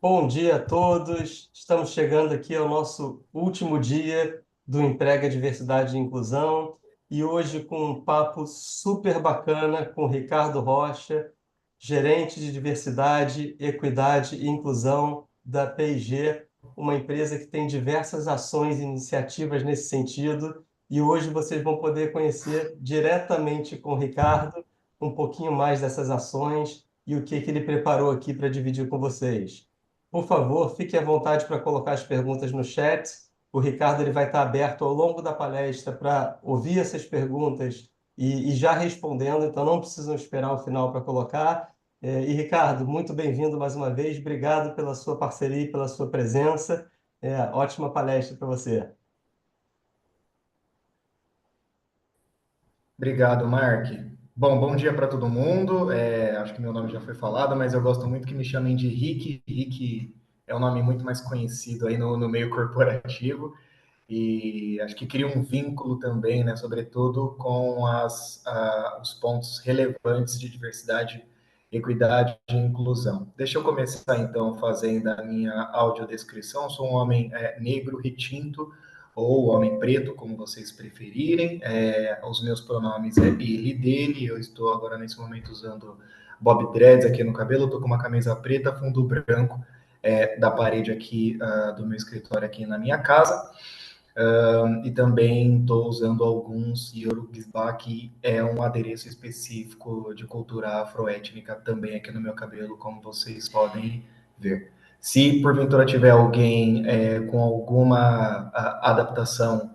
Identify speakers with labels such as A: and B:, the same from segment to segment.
A: Bom dia a todos. Estamos chegando aqui ao nosso último dia do Emprega Diversidade e Inclusão e hoje com um papo super bacana com o Ricardo Rocha, gerente de Diversidade, Equidade e Inclusão da P&G, uma empresa que tem diversas ações e iniciativas nesse sentido. E hoje vocês vão poder conhecer diretamente com o Ricardo um pouquinho mais dessas ações e o que ele preparou aqui para dividir com vocês. Por favor, fique à vontade para colocar as perguntas no chat. O Ricardo ele vai estar aberto ao longo da palestra para ouvir essas perguntas e já respondendo, então não precisam esperar o final para colocar. E Ricardo, muito bem-vindo mais uma vez. Obrigado pela sua parceria e pela sua presença. Ótima palestra para você.
B: Obrigado, Mark. Bom dia para todo mundo. Acho que meu nome já foi falado, mas eu gosto muito que me chamem de Rick. Rick é um nome muito mais conhecido aí no meio corporativo e acho que cria um vínculo também, né, sobretudo com os pontos relevantes de diversidade, equidade e inclusão. Deixa eu começar então fazendo a minha audiodescrição. Sou um homem negro, retinto, ou homem preto, como vocês preferirem. Os meus pronomes é ele, dele. Eu estou agora nesse momento usando bob dreads aqui no cabelo. Estou com uma camisa preta, fundo branco da parede aqui do meu escritório aqui na minha casa. E também estou usando alguns Yorubá, que é um adereço específico de cultura afroétnica também aqui no meu cabelo, como vocês podem ver. Se porventura tiver alguém com alguma adaptação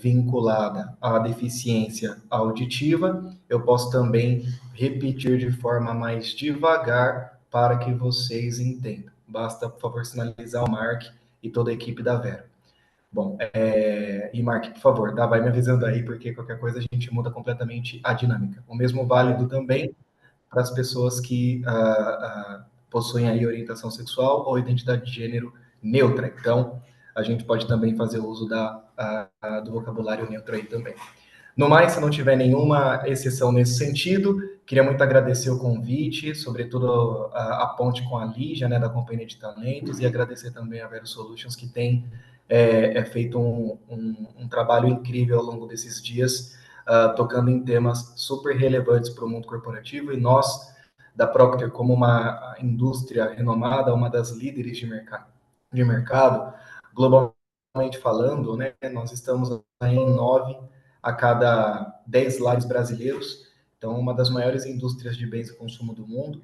B: vinculada à deficiência auditiva, eu posso também repetir de forma mais devagar para que vocês entendam. Basta, por favor, sinalizar o Mark e toda a equipe da Vera. Bom, e Mark, por favor, vai me avisando aí, porque qualquer coisa a gente muda completamente a dinâmica. O mesmo válido também para as pessoas que possuem aí orientação sexual ou identidade de gênero neutra. Então, a gente pode também fazer uso do vocabulário neutro aí também. No mais, se não tiver nenhuma exceção nesse sentido, queria muito agradecer o convite, sobretudo a ponte com a Lígia, né, da Companhia de Talentos, e agradecer também a Vero Solutions, que tem feito um trabalho incrível ao longo desses dias, tocando em temas super relevantes para o mundo corporativo, e nós, da Procter, como uma indústria renomada, uma das líderes de mercado globalmente falando, né, nós estamos em 9 a cada 10 lares brasileiros, então uma das maiores indústrias de bens e consumo do mundo.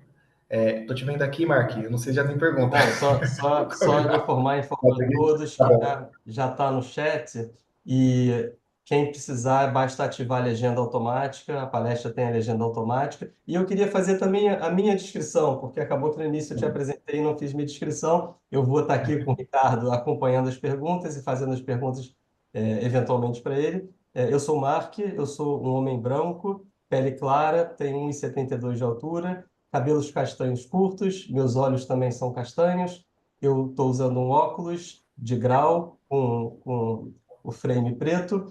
B: Tô te vendo aqui, Mark, eu não sei se já tem pergunta.
A: Não, só informar a todos
B: Tá
A: que
B: bom.
A: já está no chat e quem precisar basta ativar a legenda automática, a palestra tem a legenda automática. E eu queria fazer também a minha descrição, porque acabou que no início eu te apresentei e não fiz minha descrição. Eu vou estar aqui com o Ricardo acompanhando as perguntas e fazendo as perguntas eventualmente para ele. Eu sou o Mark, eu sou um homem branco, pele clara, tenho 1,72 de altura, cabelos castanhos curtos, meus olhos também são castanhos. Eu estou usando um óculos de grau com o frame preto.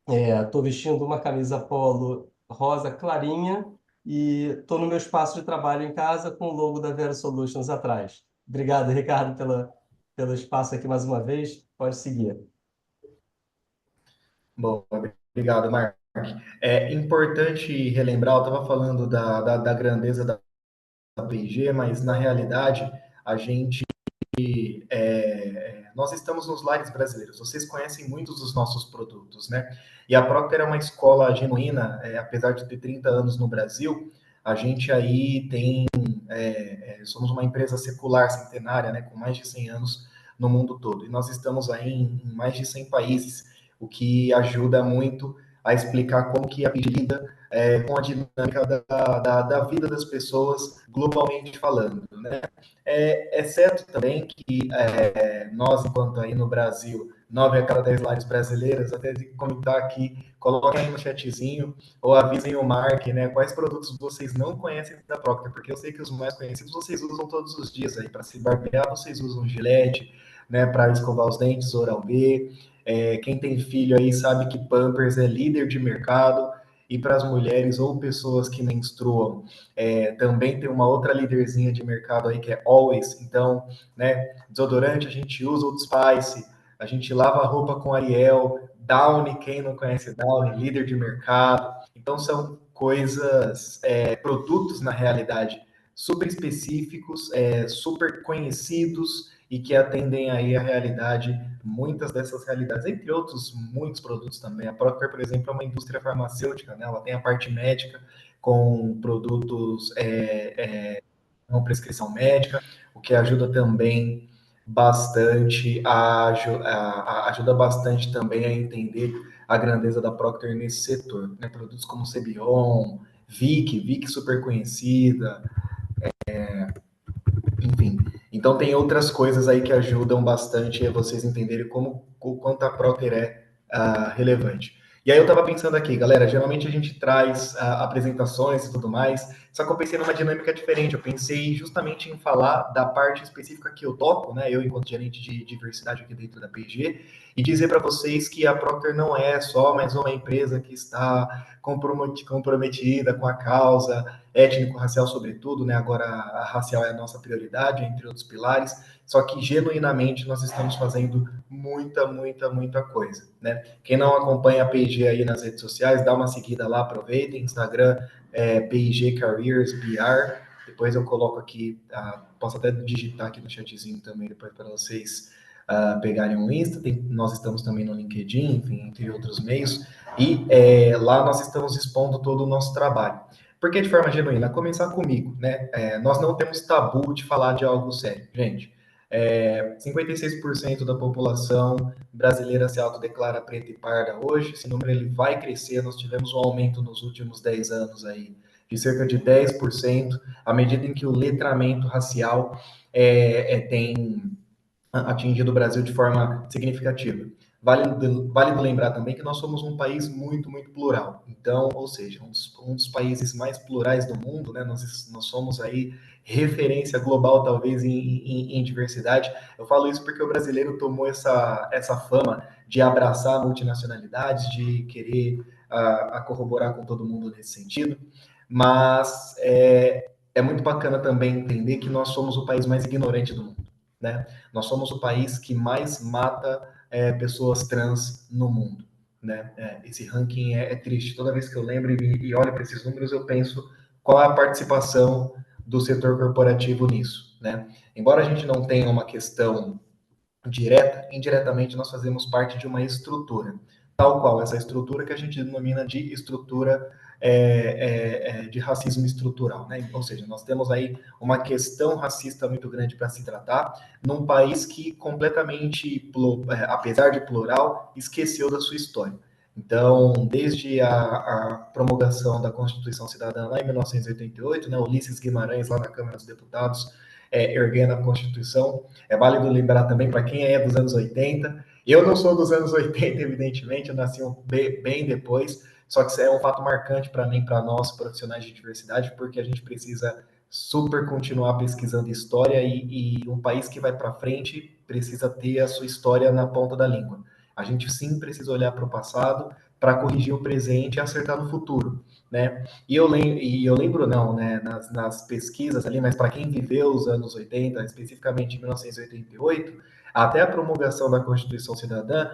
A: Estou vestindo uma camisa polo rosa clarinha e estou no meu espaço de trabalho em casa com o logo da Vero Solutions atrás. Obrigado, Ricardo, pelo espaço aqui mais uma vez. Pode seguir.
B: Bom, obrigado, Mark. É importante relembrar, eu estava falando da grandeza da P&G, mas na realidade a gente nós estamos nos lares brasileiros. Vocês conhecem muitos dos nossos produtos, né? E a Procter é uma escola genuína, apesar de ter 30 anos no Brasil, a gente aí somos uma empresa secular centenária, né? Com mais de 100 anos no mundo todo. E nós estamos aí em mais de 100 países, o que ajuda muito a explicar como que a vida com a dinâmica da vida das pessoas globalmente falando, né? Exceto também que nós, enquanto aí no Brasil, 9 a cada 10 lares brasileiras, até de comentar aqui, coloquem aí no chatzinho ou avisem o Mark, né, quais produtos vocês não conhecem da Procter, porque eu sei que os mais conhecidos vocês usam todos os dias aí, para se barbear, vocês usam Gillette, né, para escovar os dentes, Oral-B, quem tem filho aí sabe que Pampers é líder de mercado, e para as mulheres ou pessoas que menstruam, também tem uma outra líderzinha de mercado aí que é Always. Então, né, desodorante a gente usa Old Spice, a gente lava a roupa com Ariel, Downy, quem não conhece Downy, líder de mercado. Então, são coisas, produtos na realidade super específicos, super conhecidos e que atendem aí a realidade, muitas dessas realidades, entre outros muitos produtos também. A Procter, por exemplo, é uma indústria farmacêutica, né? Ela tem a parte médica com produtos com prescrição médica, o que ajuda também bastante ajuda bastante também a entender a grandeza da Procter nesse setor, né? Produtos como Cebion, Vic super conhecida, enfim. Então tem outras coisas aí que ajudam bastante a vocês entenderem como o quanto a Procter é relevante. E aí eu estava pensando aqui, galera, geralmente a gente traz apresentações e tudo mais, só que eu pensei numa dinâmica diferente. Eu pensei justamente em falar da parte específica que eu toco, né? Eu enquanto gerente de diversidade aqui dentro da P&G, e dizer para vocês que a Procter não é só mais uma empresa que está comprometida com a causa étnico-racial sobretudo, né? Agora a racial é a nossa prioridade, entre outros pilares, só que genuinamente nós estamos fazendo muita coisa, né? Quem não acompanha a P&G aí nas redes sociais, dá uma seguida lá, aproveitem, Instagram, P&G Careers BR, depois eu coloco aqui, posso até digitar aqui no chatzinho também, depois para vocês pegarem um Insta, nós estamos também no LinkedIn, enfim, entre outros meios, e lá nós estamos expondo todo o nosso trabalho. Porque de forma genuína, a começar comigo, né? Nós não temos tabu de falar de algo sério, gente. 56% da população brasileira se autodeclara preta e parda hoje. Esse número ele vai crescer. Nós tivemos um aumento nos últimos 10 anos aí de cerca de 10%, à medida em que o letramento racial tem atingido o Brasil de forma significativa. Vale lembrar também que nós somos um país muito plural. Então, ou seja, um dos países mais plurais do mundo, né? Nós somos aí referência global, talvez, em diversidade. Eu falo isso porque o brasileiro tomou essa fama de abraçar multinacionalidades, de querer corroborar com todo mundo nesse sentido. Mas é muito bacana também entender que nós somos o país mais ignorante do mundo, né? Nós somos o país que mais mata pessoas trans no mundo, né? Esse ranking é triste. Toda vez que eu lembro e olho para esses números, eu penso qual é a participação do setor corporativo nisso, né? Embora a gente não tenha uma questão direta, indiretamente nós fazemos parte de uma estrutura, tal qual essa estrutura que a gente denomina de estrutura de racismo estrutural, né? Ou seja, nós temos aí uma questão racista muito grande para se tratar, num país que completamente, apesar de plural, esqueceu da sua história. Então, desde a promulgação da Constituição Cidadã lá em 1988, né, Ulisses Guimarães lá na Câmara dos Deputados, erguendo a Constituição. É válido lembrar também para quem é dos anos 80. Eu não sou dos anos 80, evidentemente, eu nasci bem depois, só que isso é um fato marcante para mim, para nós, profissionais de diversidade, porque a gente precisa super continuar pesquisando história e um país que vai para frente precisa ter a sua história na ponta da língua. A gente sim precisa olhar para o passado para corrigir o presente e acertar no futuro, né? E eu lembro não, né, nas pesquisas ali, mas para quem viveu os anos 80, especificamente em 1988, até a promulgação da Constituição Cidadã,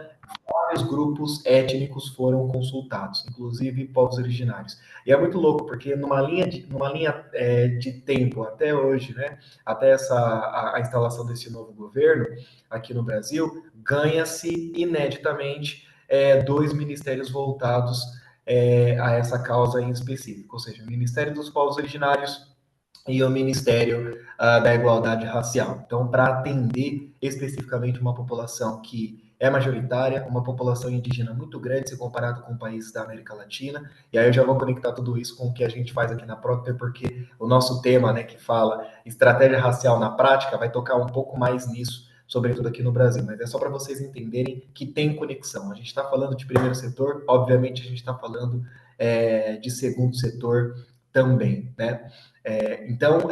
B: vários grupos étnicos foram consultados, inclusive povos originários. E é muito louco, porque numa linha de tempo até hoje, né, até a instalação desse novo governo aqui no Brasil, ganha-se ineditamente dois ministérios voltados a essa causa em específico, ou seja, o Ministério dos Povos Originários e o Ministério da Igualdade Racial. Então, para atender especificamente uma população que é majoritária, uma população indígena muito grande se comparado com países da América Latina, e aí eu já vou conectar tudo isso com o que a gente faz aqui na Procter, porque o nosso tema, né, que fala estratégia racial na prática, vai tocar um pouco mais nisso, sobretudo aqui no Brasil, mas é só para vocês entenderem que tem conexão. A gente está falando de primeiro setor, obviamente a gente está falando de segundo setor também, né? Então,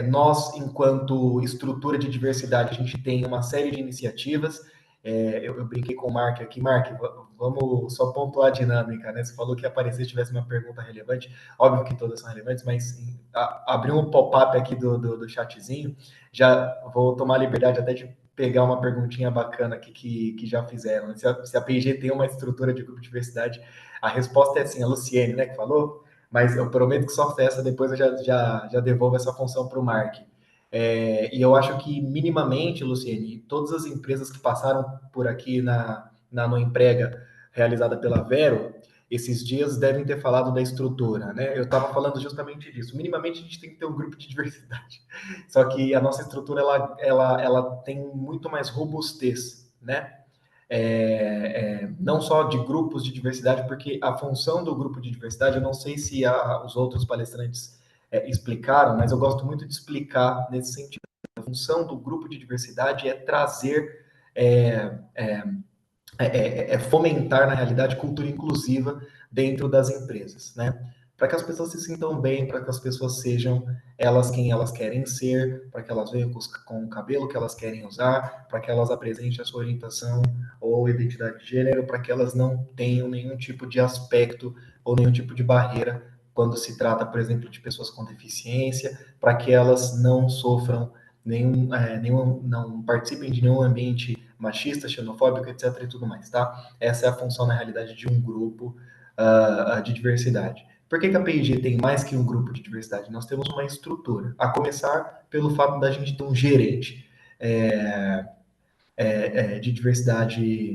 B: nós, enquanto estrutura de diversidade, a gente tem uma série de iniciativas. Eu brinquei com o Mark aqui. Mark, vamos só pontuar a dinâmica, né? Você falou que ia aparecer se tivesse uma pergunta relevante. Óbvio que todas são relevantes, mas abriu um pop-up aqui do chatzinho. Já vou tomar a liberdade até de pegar uma perguntinha bacana aqui que já fizeram. Se a P&G tem uma estrutura de grupo de diversidade, a resposta é sim, a Luciene, né, que falou, mas eu prometo que só essa, depois eu já devolvo essa função para o Mark. E eu acho que, minimamente, Luciene, todas as empresas que passaram por aqui na No Emprega, realizada pela Vero, esses dias devem ter falado da estrutura, né? Eu estava falando justamente disso. Minimamente, a gente tem que ter um grupo de diversidade. Só que a nossa estrutura, ela tem muito mais robustez, né? Não só de grupos de diversidade, porque a função do grupo de diversidade, eu não sei se os outros palestrantes explicaram, mas eu gosto muito de explicar nesse sentido. A função do grupo de diversidade é trazer, é, é, fomentar, na realidade, cultura inclusiva dentro das empresas, né? Para que as pessoas se sintam bem, para que as pessoas sejam elas quem elas querem ser, para que elas venham com o cabelo que elas querem usar, para que elas apresentem a sua orientação ou identidade de gênero, para que elas não tenham nenhum tipo de aspecto ou nenhum tipo de barreira quando se trata, por exemplo, de pessoas com deficiência, para que elas não sofram não participem de nenhum ambiente machista, xenofóbico, etc. e tudo mais, tá? Essa é a função, na realidade, de um grupo de diversidade. Por que a P&G tem mais que um grupo de diversidade? Nós temos uma estrutura, a começar pelo fato da gente ter um gerente de diversidade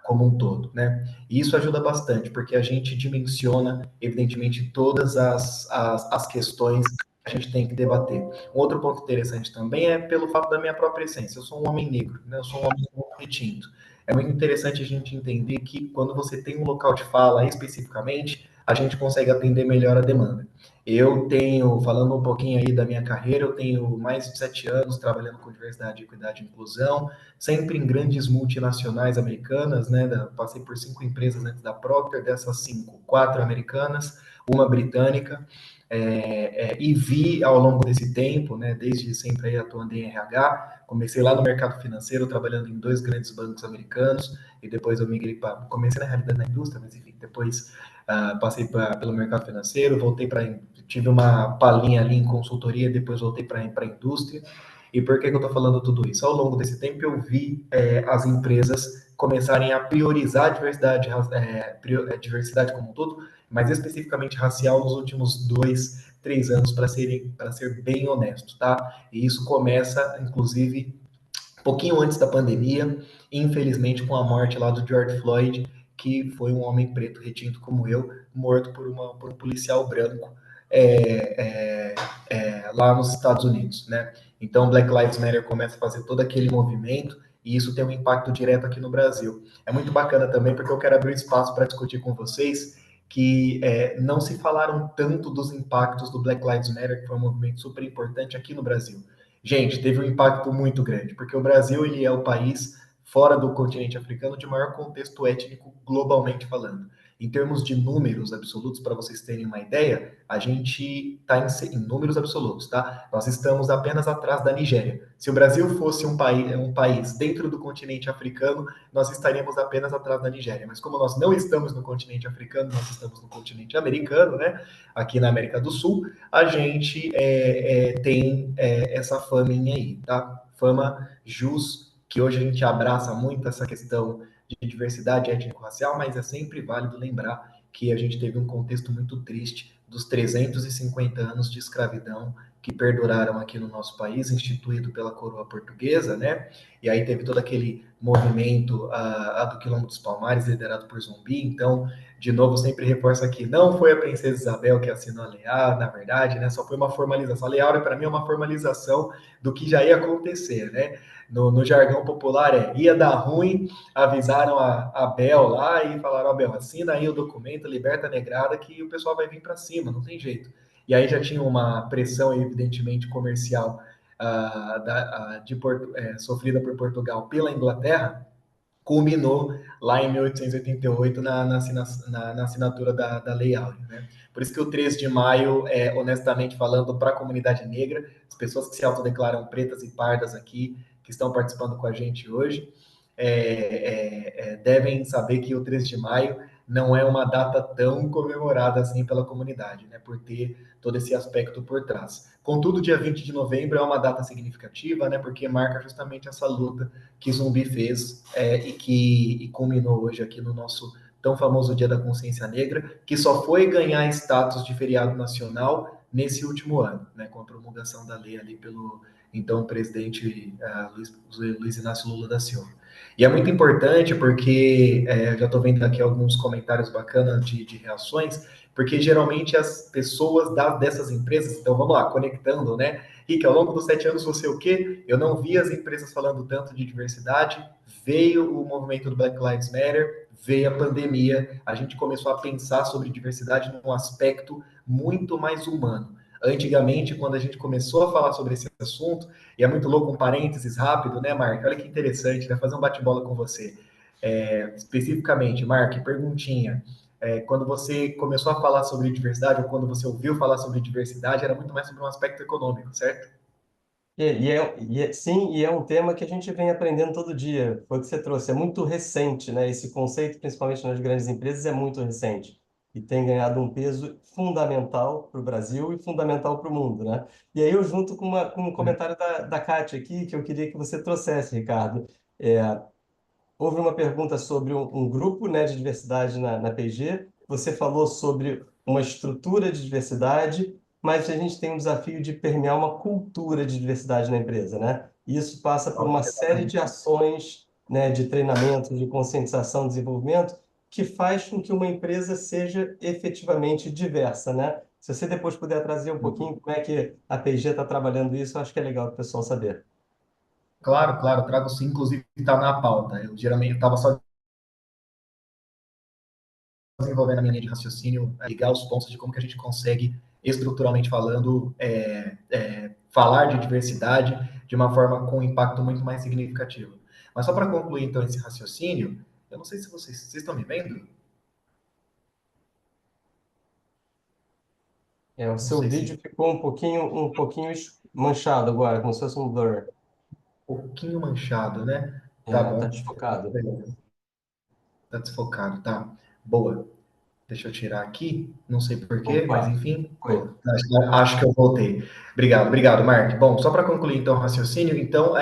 B: como um todo, né? E isso ajuda bastante, porque a gente dimensiona, evidentemente, todas as questões que a gente tem que debater. Um outro ponto interessante também é pelo fato da minha própria essência. Eu sou um homem negro, né? Eu sou um homem retinto. É muito interessante a gente entender que quando você tem um local de fala especificamente, a gente consegue atender melhor a demanda. Eu tenho, falando um pouquinho aí da minha carreira, eu tenho mais de 7 anos trabalhando com diversidade, equidade e inclusão, sempre em grandes multinacionais americanas, né? Passei por 5 empresas antes da Procter, dessas 5, 4 americanas, uma britânica, e vi ao longo desse tempo, né, desde sempre aí atuando em RH, comecei lá no mercado financeiro, trabalhando em 2 grandes bancos americanos, e depois eu migrei para, comecei na realidade na indústria, mas enfim, depois passei pelo mercado financeiro, voltei para, tive uma palhinha ali em consultoria, depois voltei para a indústria. E por que eu estou falando tudo isso? Ao longo desse tempo eu vi as empresas começarem a priorizar a diversidade, diversidade como um todo, mas especificamente racial nos últimos 2, 3 anos, para ser bem honesto, tá? E isso começa, inclusive, um pouquinho antes da pandemia, infelizmente com a morte lá do George Floyd, que foi um homem preto retinto como eu, morto por um policial branco lá nos Estados Unidos, né? Então, Black Lives Matter começa a fazer todo aquele movimento e isso tem um impacto direto aqui no Brasil. É muito bacana também porque eu quero abrir espaço para discutir com vocês que não se falaram tanto dos impactos do Black Lives Matter, que foi um movimento super importante aqui no Brasil. Gente, teve um impacto muito grande, porque o Brasil ele é o país fora do continente africano de maior contexto étnico globalmente falando. Em termos de números absolutos, para vocês terem uma ideia, a gente está em números absolutos, tá? Nós estamos apenas atrás da Nigéria. Se o Brasil fosse um país dentro do continente africano, nós estaríamos apenas atrás da Nigéria. Mas como nós não estamos no continente africano, nós estamos no continente americano, né? Aqui na América do Sul, a gente tem essa faminha aí, tá? Fama jus, que hoje a gente abraça muito essa questão de diversidade étnico-racial, mas é sempre válido lembrar que a gente teve um contexto muito triste dos 350 anos de escravidão que perduraram aqui no nosso país, instituído pela coroa portuguesa, né? E aí teve todo aquele movimento do Quilombo dos Palmares, liderado por Zumbi. Então, de novo, sempre reforço aqui, não foi a princesa Isabel que assinou a Lei Áurea, na verdade, né? Só foi uma formalização. A Lei Áurea, para mim, é uma formalização do que já ia acontecer, né? No jargão popular ia dar ruim, avisaram a Bel lá e falaram, Bel, assina aí o documento, liberta a negrada que o pessoal vai vir para cima, não tem jeito. E aí já tinha uma pressão, evidentemente, comercial sofrida por Portugal pela Inglaterra, culminou lá em 1888 na assinatura da Lei Áurea. Né? Por isso que o 13 de maio, honestamente falando, para a comunidade negra, as pessoas que se autodeclaram pretas e pardas aqui, que estão participando com a gente hoje, devem saber que o 13 de maio não é uma data tão comemorada assim pela comunidade, né, por ter todo esse aspecto por trás. Contudo, dia 20 de novembro é uma data significativa, né, porque marca justamente essa luta que Zumbi fez e culminou hoje aqui no nosso tão famoso Dia da Consciência Negra, que só foi ganhar status de feriado nacional nesse último ano, né, com a promulgação da lei ali pelo então presidente Luiz Inácio Lula da Silva. E é muito importante porque já estou vendo aqui alguns comentários bacanas de reações, porque geralmente as pessoas dessas empresas, então vamos lá, conectando, né? Rick, ao longo dos 7 anos você o quê? Eu não vi as empresas falando tanto de diversidade, veio o movimento do Black Lives Matter, veio a pandemia, a gente começou a pensar sobre diversidade num aspecto muito mais humano. Antigamente, quando a gente começou a falar sobre esse assunto, e é muito louco um parênteses rápido, né, Mark? Olha que interessante, né? Fazer um bate-bola com você. Especificamente, Mark, perguntinha. Quando você começou a falar sobre diversidade, ou quando você ouviu falar sobre diversidade, era muito mais sobre um aspecto econômico, certo?
A: Sim, e é um tema que a gente vem aprendendo todo dia. Foi o que você trouxe. É muito recente, né? Esse conceito, principalmente nas grandes empresas, é muito recente e tem ganhado um peso fundamental para o Brasil e fundamental para o mundo, né? E aí eu junto com um comentário da Kátia aqui que eu queria que você trouxesse, Ricardo. É, Houve uma pergunta sobre um grupo, né, de diversidade na PG. Você falou sobre uma estrutura de diversidade, mas a gente tem um desafio de permear uma cultura de diversidade na empresa, né? E isso passa por uma série de ações, né, de treinamento, de conscientização, desenvolvimento, que faz com que uma empresa seja efetivamente diversa, né? Se você depois puder trazer um pouquinho como é que a PG está trabalhando isso, eu acho que é legal para o pessoal saber.
B: Claro, claro, trago sim, inclusive está na pauta. Eu geralmente estava só desenvolvendo a minha linha de raciocínio, ligar os pontos de como que a gente consegue, estruturalmente falando, falar de diversidade de uma forma com um impacto muito mais significativo. Mas só para concluir, então, esse raciocínio, eu não sei se vocês estão me vendo?
A: O
B: Não
A: seu
B: sei
A: vídeo
B: se
A: ficou um pouquinho manchado agora, como se fosse um blur.
B: um pouquinho manchado, né? Tá
A: Tá
B: bom.
A: desfocado.
B: Beleza. Tá desfocado, tá. Boa. Deixa eu tirar aqui, não sei porquê,
A: Opa,
B: mas enfim,
A: foi.
B: acho que eu voltei. Obrigado, Mark. Bom, só para concluir então o raciocínio, então,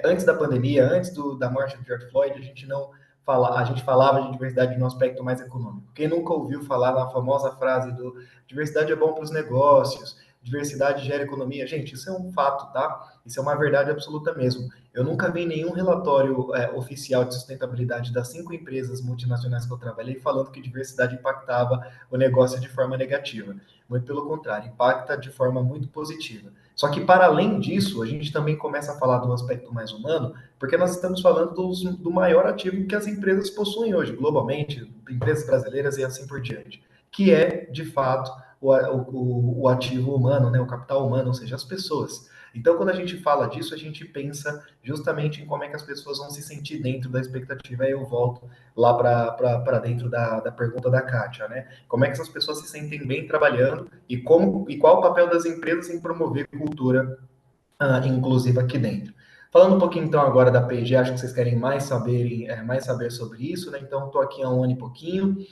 B: antes da pandemia, antes da morte do George Floyd, a gente falava de diversidade no aspecto mais econômico. Quem nunca ouviu falar na famosa frase do diversidade é bom para os negócios, diversidade gera economia? Gente, isso é um fato, tá? Isso é uma verdade absoluta mesmo. Eu nunca vi nenhum relatório oficial de sustentabilidade das 5 empresas multinacionais que eu trabalhei falando que diversidade impactava o negócio de forma negativa. Muito pelo contrário, impacta de forma muito positiva. Só que, para além disso, a gente também começa a falar do aspecto mais humano, porque nós estamos falando do maior ativo que as empresas possuem hoje, globalmente, empresas brasileiras e assim por diante, que é, de fato, o ativo humano, né, o capital humano, ou seja, as pessoas. Então, quando a gente fala disso, a gente pensa justamente em como é que as pessoas vão se sentir dentro da expectativa. Aí eu volto lá para dentro da pergunta da Kátia, né? Como é que essas pessoas se sentem bem trabalhando e qual o papel das empresas em promover cultura inclusiva aqui dentro. Falando um pouquinho então agora da P&G, acho que vocês querem mais saber sobre isso, né? Então estou aqui há um ano e pouquinho,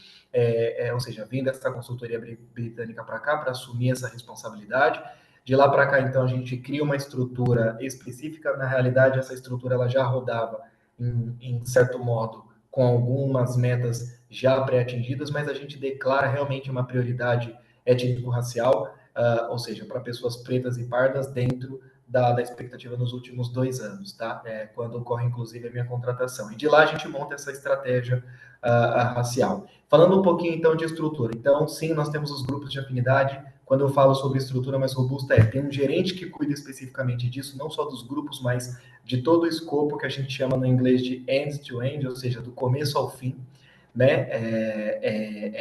B: ou seja, vim dessa consultoria britânica para cá para assumir essa responsabilidade. De lá para cá, então, a gente cria uma estrutura específica. Na realidade, essa estrutura ela já rodava, em certo modo, com algumas metas já pré-atingidas, mas a gente declara realmente uma prioridade étnico-racial, ou seja, para pessoas pretas e pardas dentro da expectativa nos últimos 2 anos, tá? Quando ocorre, inclusive, a minha contratação. E de lá a gente monta essa estratégia racial. Falando um pouquinho, então, de estrutura. Então, sim, nós temos os grupos de afinidade. Quando eu falo sobre estrutura mais robusta, tem um gerente que cuida especificamente disso, não só dos grupos, mas de todo o escopo que a gente chama no inglês de end-to-end, ou seja, do começo ao fim, né?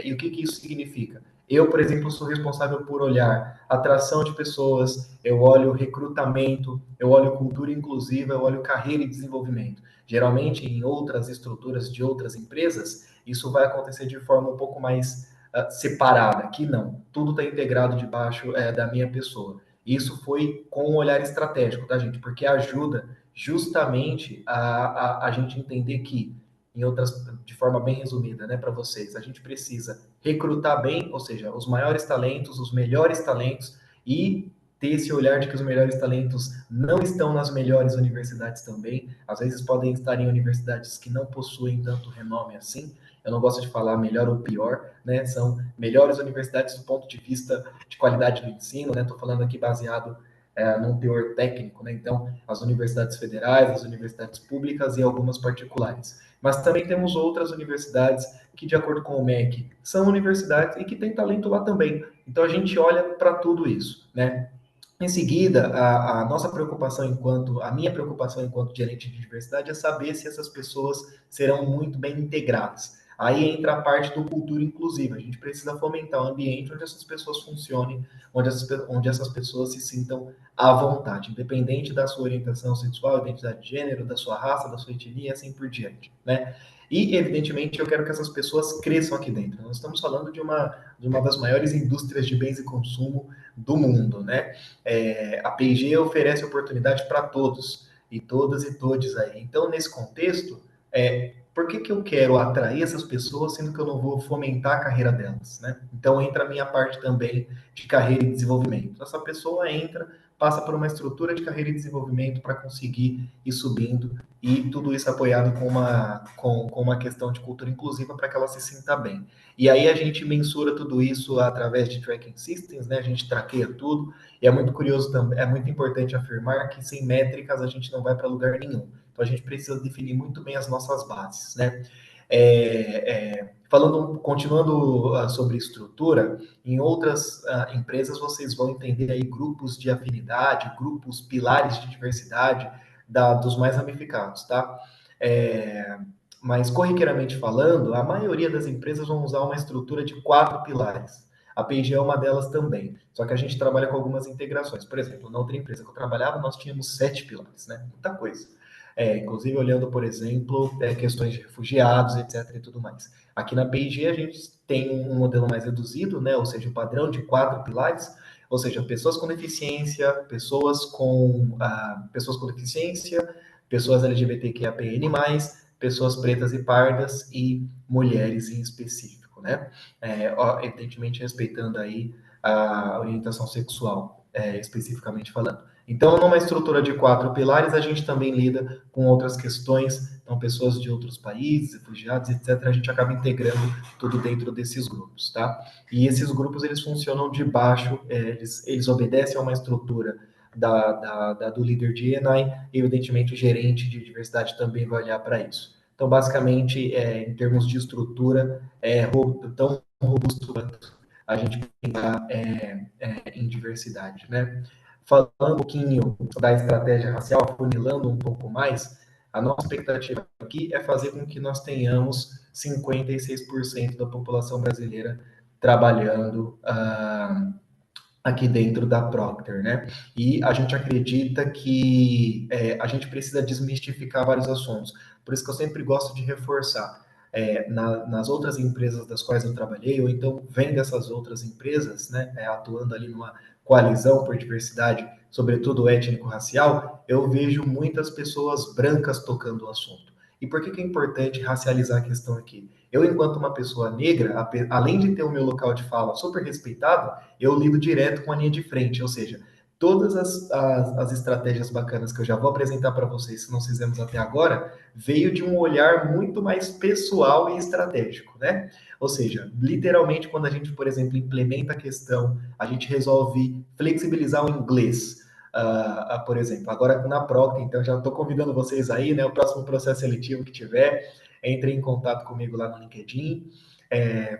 B: E o que isso significa? Eu, por exemplo, sou responsável por olhar atração de pessoas, eu olho recrutamento, eu olho cultura inclusiva, eu olho carreira e desenvolvimento. Geralmente, em outras estruturas de outras empresas, isso vai acontecer de forma um pouco mais separada. Aqui não, tudo está integrado debaixo da minha pessoa. Isso foi com um olhar estratégico, tá, gente? Porque ajuda justamente a gente entender que, de forma bem resumida, né, para vocês, a gente precisa recrutar bem, ou seja, os maiores talentos, os melhores talentos, e ter esse olhar de que os melhores talentos não estão nas melhores universidades também, às vezes podem estar em universidades que não possuem tanto renome assim. Eu não gosto de falar melhor ou pior, né? São melhores universidades do ponto de vista de qualidade do ensino, né? Estou falando aqui baseado num teor técnico, né? Então, as universidades federais, as universidades públicas e algumas particulares. Mas também temos outras universidades que, de acordo com o MEC, são universidades e que têm talento lá também. Então, a gente olha para tudo isso, né? Em seguida, a nossa preocupação a minha preocupação enquanto gerente de diversidade é saber se essas pessoas serão muito bem integradas. Aí entra a parte do cultura inclusiva. A gente precisa fomentar um ambiente onde essas pessoas funcionem, onde essas pessoas se sintam à vontade, independente da sua orientação sexual, identidade de gênero, da sua raça, da sua etnia, e assim por diante, né? E, evidentemente, eu quero que essas pessoas cresçam aqui dentro. Nós estamos falando de uma das maiores indústrias de bens e consumo do mundo, né? A P&G oferece oportunidade para todos, e todas e todes aí. Então, nesse contexto, por que eu quero atrair essas pessoas, sendo que eu não vou fomentar a carreira delas, né? Então, entra a minha parte também de carreira e desenvolvimento. Essa pessoa entra, passa por uma estrutura de carreira e desenvolvimento para conseguir ir subindo, e tudo isso apoiado com uma questão de cultura inclusiva para que ela se sinta bem. E aí a gente mensura tudo isso através de tracking systems, né? A gente traqueia tudo, e é muito curioso também, é muito importante afirmar que sem métricas a gente não vai para lugar nenhum. Então a gente precisa definir muito bem as nossas bases, né? Continuando sobre estrutura, em outras empresas vocês vão entender aí grupos de afinidade, grupos pilares de diversidade dos mais ramificados, tá? Mas corriqueiramente falando, a maioria das empresas vão usar uma estrutura de 4 pilares. A P&G é uma delas também. Só que a gente trabalha com algumas integrações. Por exemplo, na outra empresa que eu trabalhava, nós tínhamos 7 pilares, né? Muita coisa. Inclusive olhando, por exemplo, questões de refugiados, etc. e tudo mais. Aqui na P&G a gente tem um modelo mais reduzido, né? Ou seja, o padrão de 4 pilares, ou seja, pessoas com deficiência, pessoas LGBTQIAPN+, pessoas pretas e pardas e mulheres em específico, né? Evidentemente respeitando aí a orientação sexual, especificamente falando. Então, numa estrutura de 4 pilares, a gente também lida com outras questões, então pessoas de outros países, refugiados, etc. A gente acaba integrando tudo dentro desses grupos, tá? E esses grupos, eles funcionam debaixo, eles obedecem a uma estrutura do líder de ENAI, e evidentemente o gerente de diversidade também vai olhar para isso. Então, basicamente, em termos de estrutura, tão robusto quanto a gente pensar em diversidade, né? Falando um pouquinho da estratégia racial, afunilando um pouco mais, a nossa expectativa aqui é fazer com que nós tenhamos 56% da população brasileira trabalhando aqui dentro da Procter, né? E a gente acredita que a gente precisa desmistificar vários assuntos. Por isso que eu sempre gosto de reforçar. Nas outras empresas das quais eu trabalhei, ou então vem dessas outras empresas, né, atuando ali numa coalizão por diversidade, sobretudo étnico-racial, eu vejo muitas pessoas brancas tocando o assunto. E por que é importante racializar a questão aqui? Eu, enquanto uma pessoa negra, além de ter o meu local de fala super respeitado, eu lido direto com a linha de frente, ou seja, todas as estratégias bacanas que eu já vou apresentar para vocês, que nós fizemos até agora, veio de um olhar muito mais pessoal e estratégico, né? Ou seja, literalmente, quando a gente, por exemplo, implementa a questão, a gente resolve flexibilizar o inglês. Por exemplo, agora na Procter, então já estou convidando vocês aí, né? O próximo processo seletivo que tiver, entre em contato comigo lá no LinkedIn,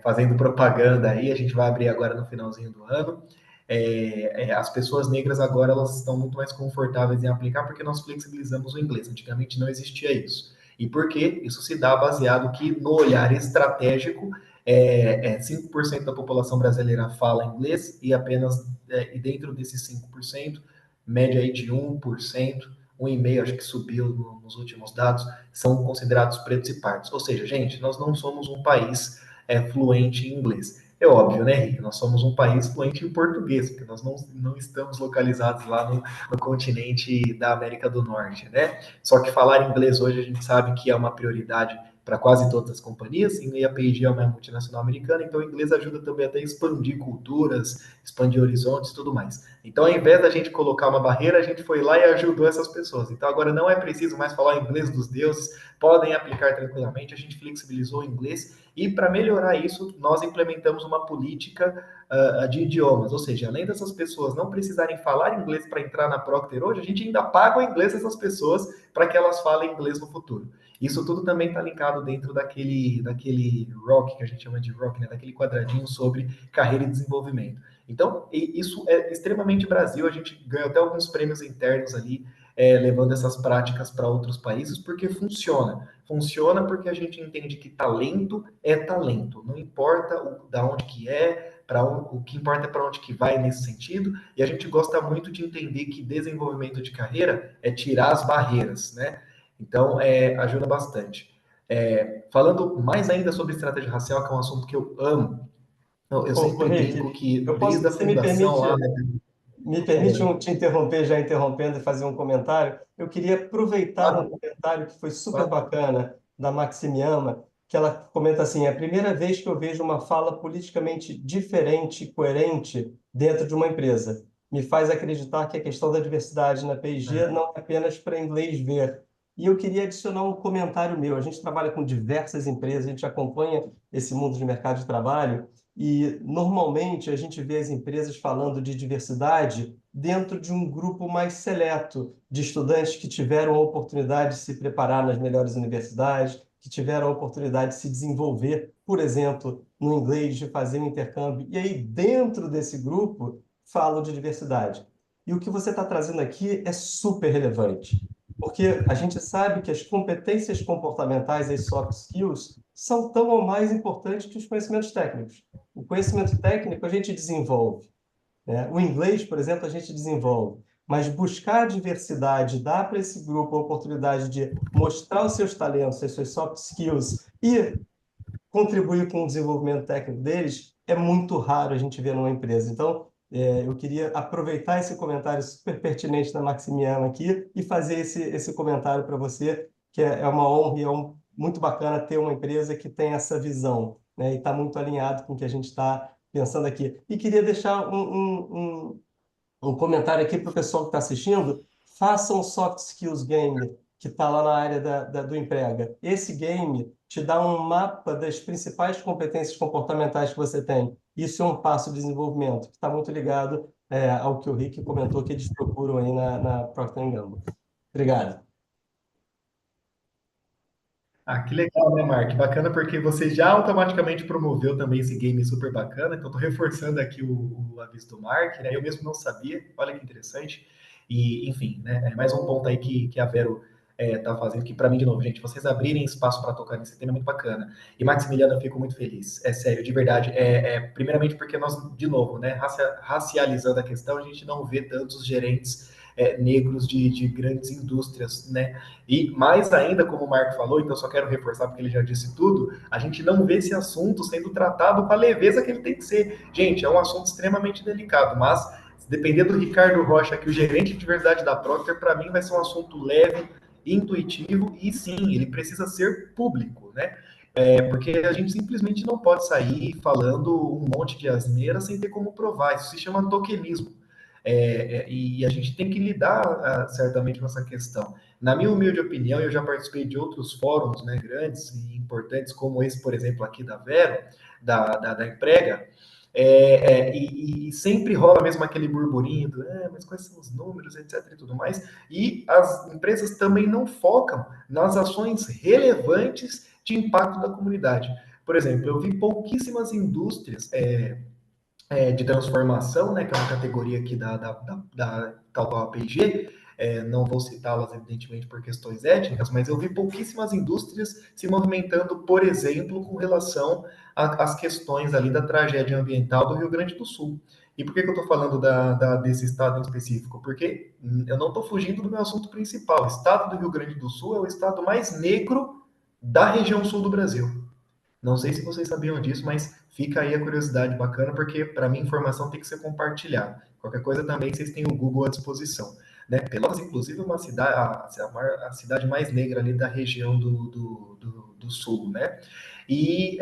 B: fazendo propaganda aí, a gente vai abrir agora no finalzinho do ano. As pessoas negras agora elas estão muito mais confortáveis em aplicar porque nós flexibilizamos o inglês. Antigamente não existia isso. E por quê? Isso se dá baseado que no olhar estratégico, 5% da população brasileira fala inglês e apenas, e dentro desses 5%, média aí de 1%, 1,5%, acho que subiu nos últimos dados, são considerados pretos e pardos. Ou seja, gente, nós não somos um país fluente em inglês. É óbvio, né, Henrique? Nós somos um país fluente em português, porque nós não estamos localizados lá no continente da América do Norte, né? Só que falar inglês hoje a gente sabe que é uma prioridade para quase todas as companhias, e a P&G é uma multinacional americana, então o inglês ajuda também até a expandir culturas, expandir horizontes e tudo mais. Então, ao invés da gente colocar uma barreira, a gente foi lá e ajudou essas pessoas. Então, agora não é preciso mais falar inglês dos deuses, podem aplicar tranquilamente, a gente flexibilizou o inglês e para melhorar isso, nós implementamos uma política de idiomas, ou seja, além dessas pessoas não precisarem falar inglês para entrar na Procter hoje, a gente ainda paga o inglês dessas pessoas para que elas falem inglês no futuro. Isso tudo também está linkado dentro daquele rock, que a gente chama de rock, né? Daquele quadradinho sobre carreira e desenvolvimento. Então, isso é extremamente Brasil, a gente ganhou até alguns prêmios internos ali, levando essas práticas para outros países, porque funciona. Funciona porque a gente entende que talento é talento, não importa da onde que é, o que importa é para onde que vai nesse sentido, e a gente gosta muito de entender que desenvolvimento de carreira é tirar as barreiras, né? Então, ajuda bastante. Falando mais ainda sobre estratégia racial, que é um assunto que eu amo, eu
A: Ô,
B: sempre brinco
A: Rick,
B: que desde a
A: você me
B: fundação lá,
A: permite
B: né?
A: Me
B: Por
A: permite
B: favor.
A: te interromper, já interrompendo, e fazer um comentário? Eu queria aproveitar um
B: Claro,
A: comentário que foi super
B: claro.
A: bacana da Maximiama, que ela comenta assim: é a primeira vez que eu vejo uma fala politicamente diferente e coerente dentro de uma empresa. Me faz acreditar que a questão da diversidade na P&G não é apenas para inglês ver. E eu queria adicionar um comentário meu. A gente trabalha com diversas empresas, a gente acompanha esse mundo de mercado de trabalho. E, normalmente, a gente vê as empresas falando de diversidade dentro de um grupo mais seleto de estudantes que tiveram a oportunidade de se preparar nas melhores universidades, que tiveram a oportunidade de se desenvolver, por exemplo, no inglês, de fazer um intercâmbio. E aí, dentro desse grupo, falam de diversidade. E o que você está trazendo aqui é super relevante, porque a gente sabe que as competências comportamentais, as soft skills, são tão ou mais importantes que os conhecimentos técnicos. O conhecimento técnico a gente desenvolve, né? O inglês, por exemplo, a gente desenvolve. Mas buscar a diversidade, dar para esse grupo a oportunidade de mostrar os seus talentos, as suas soft skills e contribuir com o desenvolvimento técnico deles, é muito raro a gente ver numa empresa. Então, eu queria aproveitar esse comentário super pertinente da Maximiana aqui e fazer esse comentário para você, que é uma honra e muito bacana ter uma empresa que tem essa visão, né, e está muito alinhado com o que a gente está pensando aqui. E queria deixar um comentário aqui para o pessoal que está assistindo. Faça um soft skills game que está lá na área do Emprega. Esse game te dá um mapa das principais competências comportamentais que você tem. Isso é um passo de desenvolvimento que está muito ligado ao que o Rick comentou que eles procuram aí na Procter Gamble. Obrigado.
B: Ah, que legal, né, Mark? Bacana porque você já automaticamente promoveu também esse game super bacana. Então, estou reforçando aqui o aviso do Mark, né? Eu mesmo não sabia, olha que interessante. E, enfim, né? É mais um ponto aí que a Vero tá fazendo, que para mim, de novo, gente, vocês abrirem espaço para tocar nesse tema é muito bacana. E, Maximiliano, eu fico muito feliz. É sério, de verdade. Primeiramente porque nós, de novo, né, racializando a questão, a gente não vê tantos gerentes negros de grandes indústrias, né? E mais ainda, como o Marco falou, então só quero reforçar porque ele já disse tudo, a gente não vê esse assunto sendo tratado com a leveza que ele tem que ser. Gente, é um assunto extremamente delicado, mas se depender do Ricardo Rocha, que é o gerente de verdade da Procter, para mim vai ser um assunto leve, intuitivo e sim, ele precisa ser público, né? Porque a gente simplesmente não pode sair falando um monte de asneira sem ter como provar. Isso se chama tokenismo. E a gente tem que lidar certamente com essa questão. Na minha humilde opinião, eu já participei de outros fóruns, né, grandes e importantes, como esse, por exemplo, aqui da Vero, da Emprega, e sempre rola mesmo aquele burburinho do, mas quais são os números, etc. e tudo mais. E as empresas também não focam nas ações relevantes de impacto da comunidade. Por exemplo, eu vi pouquíssimas indústrias de transformação, né, que é uma categoria aqui da tal qual a P&G, não vou citá-las, evidentemente, por questões étnicas, mas eu vi pouquíssimas indústrias se movimentando, por exemplo, com relação às questões ali da tragédia ambiental do Rio Grande do Sul. E por que eu estou falando desse estado em específico? Porque eu não estou fugindo do meu assunto principal. O estado do Rio Grande do Sul é o estado mais negro da região sul do Brasil. Não sei se vocês sabiam disso, mas fica aí a curiosidade bacana, porque para mim informação tem que ser compartilhada. Qualquer coisa também vocês têm o Google à disposição. Né? Pelotas, inclusive, é uma cidade, a cidade mais negra ali da região do sul, né? E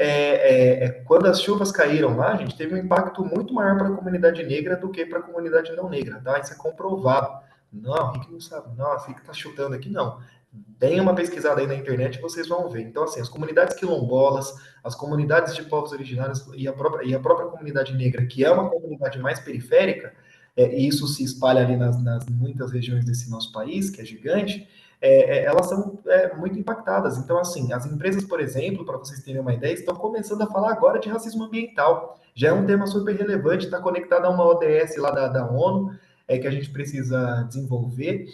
B: quando as chuvas caíram lá, a gente teve um impacto muito maior para a comunidade negra do que para a comunidade não negra, tá? Isso é comprovado. Não, o Rick não sabe. Não, o Rick tá chutando aqui, não. Deem uma pesquisada aí na internet e vocês vão ver. Então, assim, as comunidades quilombolas, as comunidades de povos originários e a própria comunidade negra, que é uma comunidade mais periférica, e isso se espalha ali nas muitas regiões desse nosso país, que é gigante, elas são muito impactadas. Então, assim, as empresas, por exemplo, para vocês terem uma ideia, estão começando a falar agora de racismo ambiental. Já é um tema super relevante, está conectado a uma ODS lá da ONU, que a gente precisa desenvolver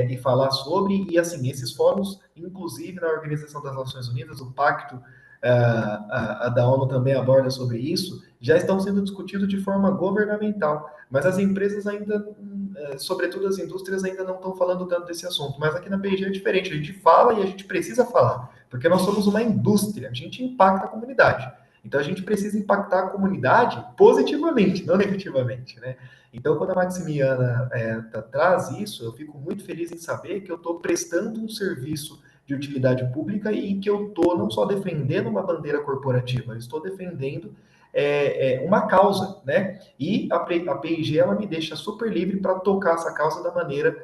B: e falar sobre, e assim, esses fóruns, inclusive na Organização das Nações Unidas, o Pacto a da ONU também aborda sobre isso, já estão sendo discutidos de forma governamental, mas as empresas ainda, sobretudo as indústrias, ainda não estão falando tanto desse assunto, mas aqui na PG é diferente, a gente fala e a gente precisa falar, porque nós somos uma indústria, a gente impacta a comunidade, então a gente precisa impactar a comunidade positivamente, não negativamente, né? Então, quando a Maximiana traz isso, eu fico muito feliz em saber que eu estou prestando um serviço de utilidade pública e que eu estou não só defendendo uma bandeira corporativa, eu estou defendendo uma causa, né? E a PIG ela me deixa super livre para tocar essa causa da maneira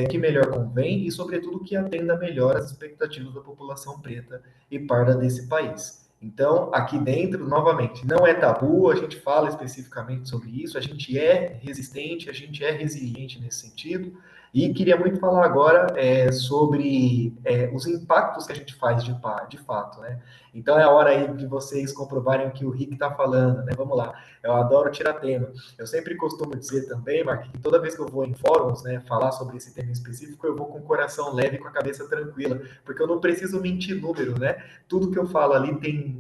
B: que melhor convém e, sobretudo, que atenda melhor as expectativas da população preta e parda desse país. Então, aqui dentro, novamente, não é tabu, a gente fala especificamente sobre isso, a gente é resistente, a gente é resiliente nesse sentido, e queria muito falar agora sobre os impactos que a gente faz de fato, né? Então é a hora aí de vocês comprovarem o que o Rick está falando, né? Vamos lá. Eu adoro tirar tema. Eu sempre costumo dizer também, Mark, que toda vez que eu vou em fóruns, né, falar sobre esse tema específico, eu vou com o coração leve e com a cabeça tranquila, porque eu não preciso mentir número, né? Tudo que eu falo ali tem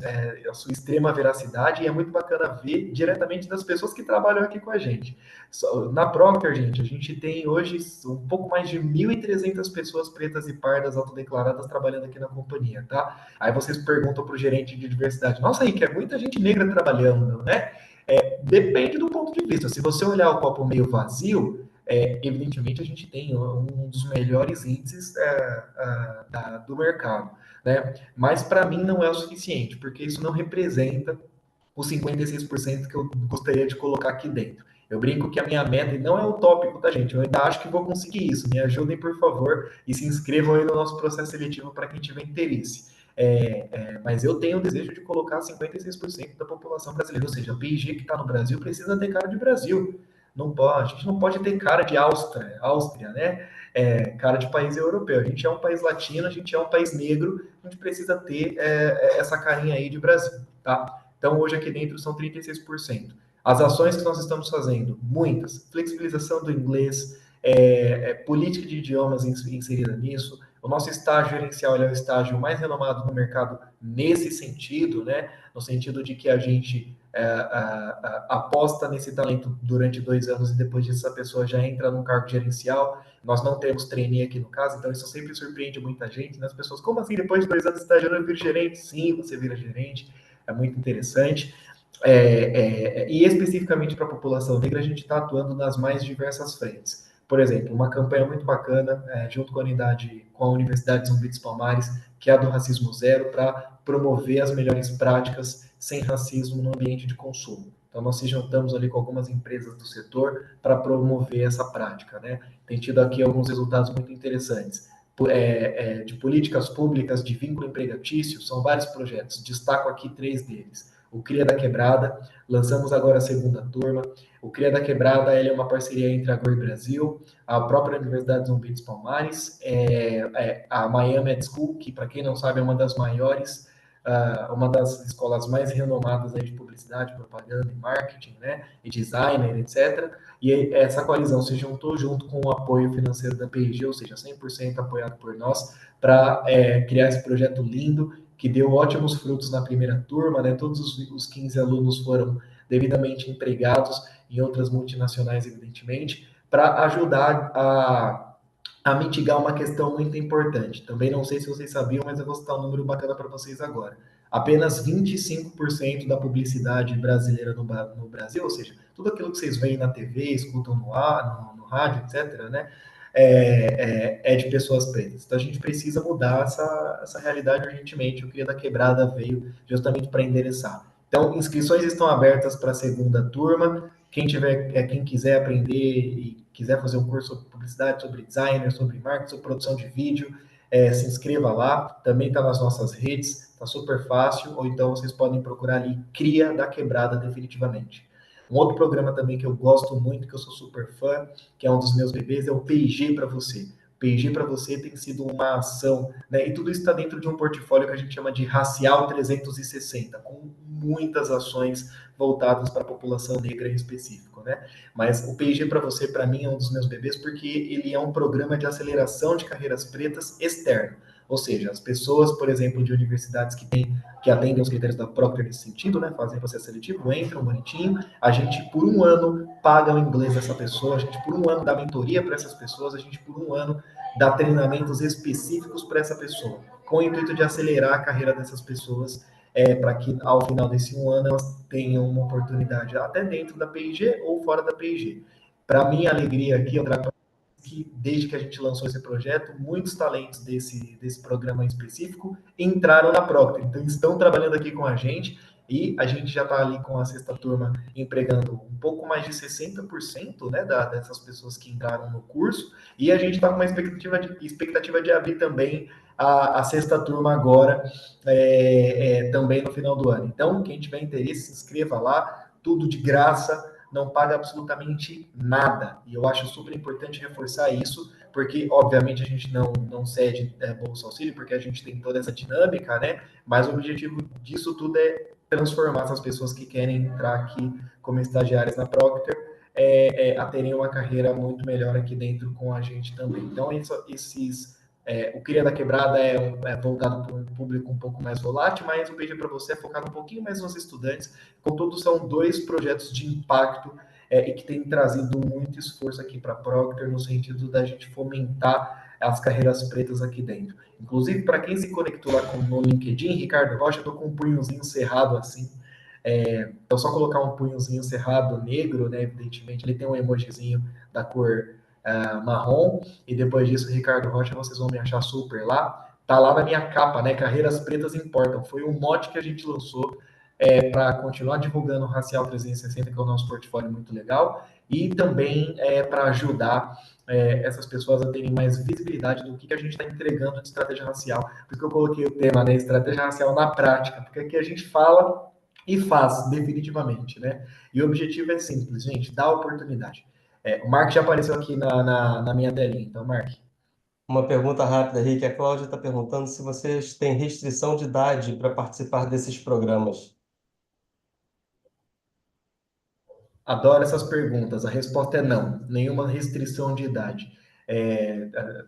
B: a sua extrema veracidade e é muito bacana ver diretamente das pessoas que trabalham aqui com a gente. Na Procter, gente, a gente tem hoje um pouco mais de 1.300 pessoas pretas e pardas autodeclaradas trabalhando aqui na companhia, tá? Aí vocês perguntam para o gerente de diversidade, nossa, Rick, é muita gente negra trabalhando, né? Depende do ponto de vista. Se você olhar o copo meio vazio, evidentemente a gente tem um dos melhores índices do mercado, né? Mas para mim não é o suficiente, porque isso não representa os 56% que eu gostaria de colocar aqui dentro. Eu brinco que a minha meta, e não é utópico, tá, gente? Eu ainda acho que vou conseguir isso. Me ajudem, por favor, e se inscrevam aí no nosso processo seletivo para quem tiver interesse. Mas eu tenho o desejo de colocar 56% da população brasileira, ou seja, a PIG que está no Brasil precisa ter cara de Brasil. Não pode, a gente não pode ter cara de Áustria, né? Cara de país europeu. A gente é um país latino, a gente é um país negro, a gente precisa ter essa carinha aí de Brasil, tá? Então, hoje aqui dentro são 36%. As ações que nós estamos fazendo, muitas. Flexibilização do inglês, política de idiomas inserida nisso. O nosso estágio gerencial é o estágio mais renomado no mercado nesse sentido, né? No sentido de que a gente aposta nesse talento durante 2 anos e depois disso a pessoa já entra num cargo gerencial. Nós não temos trainee aqui no caso, então isso sempre surpreende muita gente, né? As pessoas, como assim, depois de 2 anos estagiando eu viro gerente? Sim, você vira gerente, é muito interessante. E especificamente para a população negra, a gente está atuando nas mais diversas frentes. Por exemplo, uma campanha muito bacana, junto com a unidade, com a Universidade Zumbi dos Palmares, que é a do Racismo Zero, para promover as melhores práticas sem racismo no ambiente de consumo. Então, nós se juntamos ali com algumas empresas do setor para promover essa prática, né? Tem tido aqui alguns resultados muito interessantes. De políticas públicas de vínculo empregatício, são vários projetos, destaco aqui 3 deles. O Cria da Quebrada, lançamos agora a segunda turma. O Cria da Quebrada é uma parceria entre a Goi Brasil, a própria Universidade Zumbi dos Palmares, a Miami Ed School, que para quem não sabe é uma das maiores, uma das escolas mais renomadas aí de publicidade, propaganda e marketing, né, e designer, etc. E essa coalizão se juntou junto com o apoio financeiro da PIG, ou seja, 100% apoiado por nós, para criar esse projeto lindo que deu ótimos frutos na primeira turma, né? Todos os 15 alunos foram devidamente empregados em outras multinacionais, evidentemente, para ajudar a mitigar uma questão muito importante. Também não sei se vocês sabiam, mas eu vou citar um número bacana para vocês agora. Apenas 25% da publicidade brasileira no Brasil, ou seja, tudo aquilo que vocês veem na TV, escutam no ar, no rádio, etc., né? É de pessoas pretas. Então a gente precisa mudar essa realidade urgentemente. O Cria da Quebrada veio justamente para endereçar. Então, inscrições estão abertas para a segunda turma. Quem quiser aprender e quiser fazer um curso sobre publicidade, sobre designer, sobre marketing, sobre produção de vídeo, se inscreva lá. Também está nas nossas redes, está super fácil. Ou então vocês podem procurar ali Cria da Quebrada definitivamente. Um outro programa também que eu gosto muito, que eu sou super fã, que é um dos meus bebês, é o P&G para você. P&G para você tem sido uma ação, né? E tudo isso está dentro de um portfólio que a gente chama de Racial 360, com muitas ações voltadas para a população negra em específico, né? Mas o P&G para você, para mim, é um dos meus bebês, porque ele é um programa de aceleração de carreiras pretas externo. Ou seja, as pessoas, por exemplo, de universidades que atendem os critérios da Procter nesse sentido, né? Fazem processo seletivo, entram bonitinho, a gente, por um ano, paga o inglês dessa pessoa, a gente, por um ano, dá mentoria para essas pessoas, a gente, por um ano, dá treinamentos específicos para essa pessoa, com o intuito de acelerar a carreira dessas pessoas, para que, ao final desse um ano, elas tenham uma oportunidade até dentro da P&G ou fora da P&G. Para minha alegria aqui, eu trago que desde que a gente lançou esse projeto, muitos talentos desse programa em específico entraram na Procter. Então, estão trabalhando aqui com a gente e a gente já está ali com a sexta turma empregando um pouco mais de 60%, né, dessas pessoas que entraram no curso, e a gente está com uma expectativa de abrir também a sexta turma agora, também no final do ano. Então, quem tiver interesse, se inscreva lá, tudo de graça, não paga absolutamente nada. E eu acho super importante reforçar isso, porque, obviamente, a gente não cede Bolsa Auxílio, porque a gente tem toda essa dinâmica, né? Mas o objetivo disso tudo é transformar essas pessoas que querem entrar aqui como estagiárias na Procter a terem uma carreira muito melhor aqui dentro com a gente também. Então, o Cria da Quebrada é voltado para um público um pouco mais volátil, mas o PG para você é focado um pouquinho mais nos estudantes. Contudo, são dois projetos de impacto e que têm trazido muito esforço aqui para a Procter, no sentido da gente fomentar as carreiras pretas aqui dentro. Inclusive, para quem se conectou lá no LinkedIn, Ricardo Rocha, eu estou com um punhozinho cerrado assim. Então, só colocar um punhozinho cerrado negro, né? Evidentemente, ele tem um emojizinho da cor marrom, e depois disso, Ricardo Rocha, vocês vão me achar super lá. Tá lá na minha capa, né? Carreiras pretas importam. Foi um mote que a gente lançou para continuar divulgando o Racial 360, que é o nosso portfólio muito legal, e também para ajudar essas pessoas a terem mais visibilidade do que a gente está entregando de estratégia racial. Por isso que eu coloquei o tema, né? Estratégia racial na prática, porque aqui a gente fala e faz, definitivamente, né? E o objetivo é simples, gente, dá oportunidade. O Mark já apareceu aqui na minha telinha, então, Mark.
A: Uma pergunta rápida, Rick. A Cláudia está perguntando se vocês têm restrição de idade para participar desses programas.
B: Adoro essas perguntas. A resposta é não, nenhuma restrição de idade.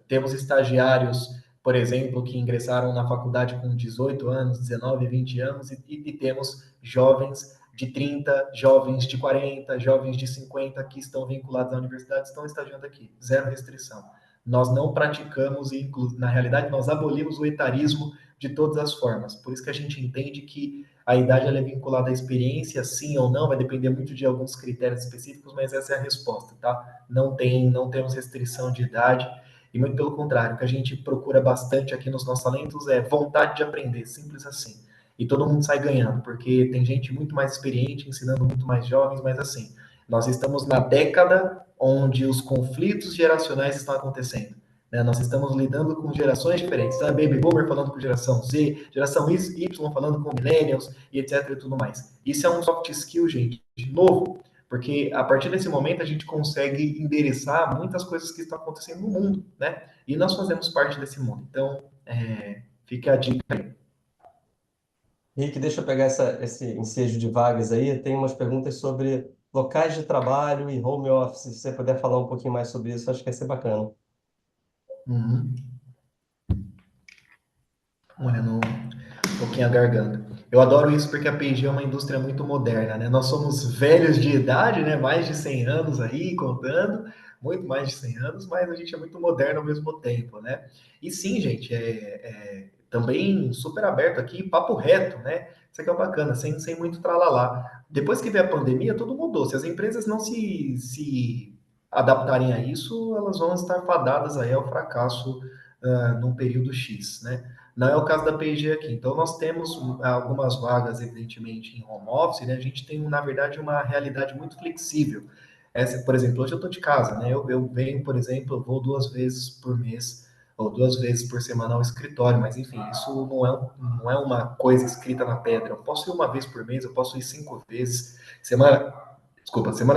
B: Temos estagiários, por exemplo, que ingressaram na faculdade com 18 anos, 19, 20 anos, e temos jovens de 30, jovens de 40, jovens de 50 que estão vinculados à universidade, estão estagiando aqui. Zero restrição. Nós não praticamos, e na realidade, nós abolimos o etarismo de todas as formas. Por isso que a gente entende que a idade ela é vinculada à experiência, sim ou não, vai depender muito de alguns critérios específicos, mas essa é a resposta, tá? Não temos restrição de idade, e muito pelo contrário, o que a gente procura bastante aqui nos nossos talentos é vontade de aprender, simples assim. E todo mundo sai ganhando, porque tem gente muito mais experiente, ensinando muito mais jovens, mas assim, nós estamos na década onde os conflitos geracionais estão acontecendo. Né? Nós estamos lidando com gerações diferentes, tá? Baby Boomer falando com geração Z, geração Y falando com Millennials e etc e tudo mais. Isso é um soft skill, gente, de novo, porque a partir desse momento a gente consegue endereçar muitas coisas que estão acontecendo no mundo, né? E nós fazemos parte desse mundo. Então, fica a dica aí.
A: Rick, deixa eu pegar esse ensejo de vagas aí. Tem umas perguntas sobre locais de trabalho e home office. Se você puder falar um pouquinho mais sobre isso, acho que vai ser bacana.
B: Uhum. Molhando um pouquinho a garganta. Eu adoro isso porque a P&G é uma indústria muito moderna, né? Nós somos velhos de idade, né? Mais de 100 anos aí, contando, muito mais de 100 anos, mas a gente é muito moderno ao mesmo tempo, né? E sim, gente, também super aberto aqui, papo reto, né? Isso aqui é bacana, sem muito tralalá. Depois que veio a pandemia, tudo mudou. Se as empresas não se adaptarem a isso, elas vão estar fadadas aí ao fracasso num período X, né? Não é o caso da P&G aqui. Então, nós temos algumas vagas, evidentemente, em home office, né? A gente tem, na verdade, uma realidade muito flexível. Por exemplo, hoje eu estou de casa, né? Eu venho, por exemplo, eu vou 2 vezes por mês ou 2 vezes por semana ao escritório, mas enfim, isso não é uma coisa escrita na pedra. Eu posso ir uma vez por mês, eu posso ir 5 vezes. Semana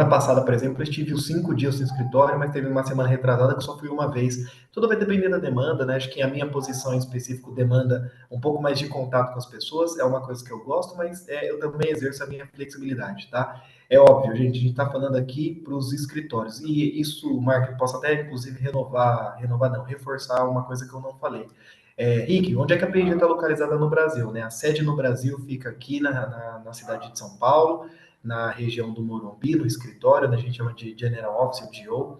B: passada, por exemplo, eu estive os 5 dias no escritório, mas teve uma semana retrasada que só fui uma vez. Tudo vai depender da demanda, né? Acho que a minha posição em específico demanda um pouco mais de contato com as pessoas, é uma coisa que eu gosto, mas eu também exerço a minha flexibilidade, tá? É óbvio, gente, a gente está falando aqui para os escritórios. E isso, Marco, eu posso até, inclusive, renovar não, reforçar uma coisa que eu não falei. Rick, onde é que a P&G está localizada no Brasil? Né? A sede no Brasil fica aqui na cidade de São Paulo, na região do Morumbi, no escritório, né? A gente chama de General Office, o GO.